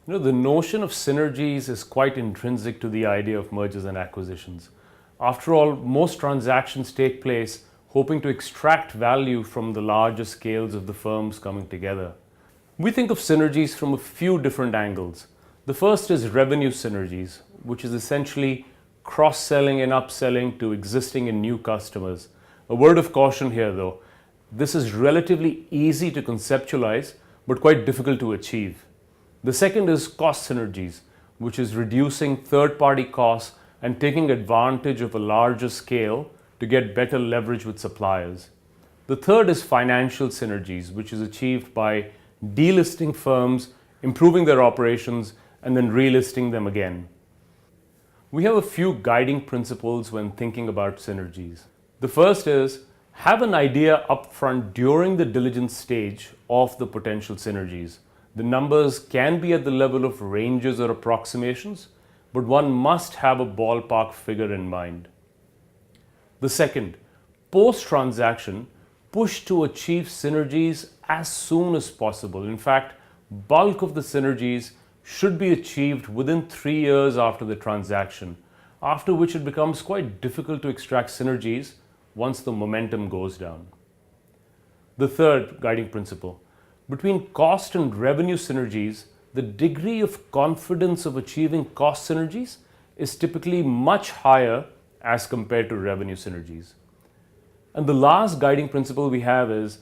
The notion of synergies is quite intrinsic to the idea of mergers and acquisitions. After all, most transactions take place hoping to extract value from the larger scales of the firms coming together. We think of synergies from a few different angles. The first is revenue synergies, which is essentially cross-selling and upselling to existing and new customers. A word of caution here though, this is relatively easy to conceptualize but quite difficult to achieve. The second is cost synergies, which is reducing third-party costs and taking advantage of a larger scale to get better leverage with suppliers. The third is financial synergies, which is achieved by delisting firms, improving their operations, and then relisting them again. We have a few guiding principles when thinking about synergies. The first is have an idea upfront during the diligence stage of the potential synergies. The numbers can be at the level of ranges or approximations, but one must have a ballpark figure in mind. The second, post-transaction, push to achieve synergies as soon as possible. In fact, bulk of the synergies should be achieved within 3 years after the transaction, after which it becomes quite difficult to extract synergies once the momentum goes down. The third guiding principle, between cost and revenue synergies, the degree of confidence of achieving cost synergies is typically much higher as compared to revenue synergies. And the last guiding principle we have is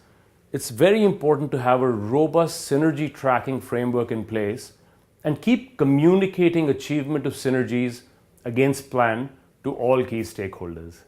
it's very important to have a robust synergy tracking framework in place and keep communicating achievement of synergies against plan to all key stakeholders.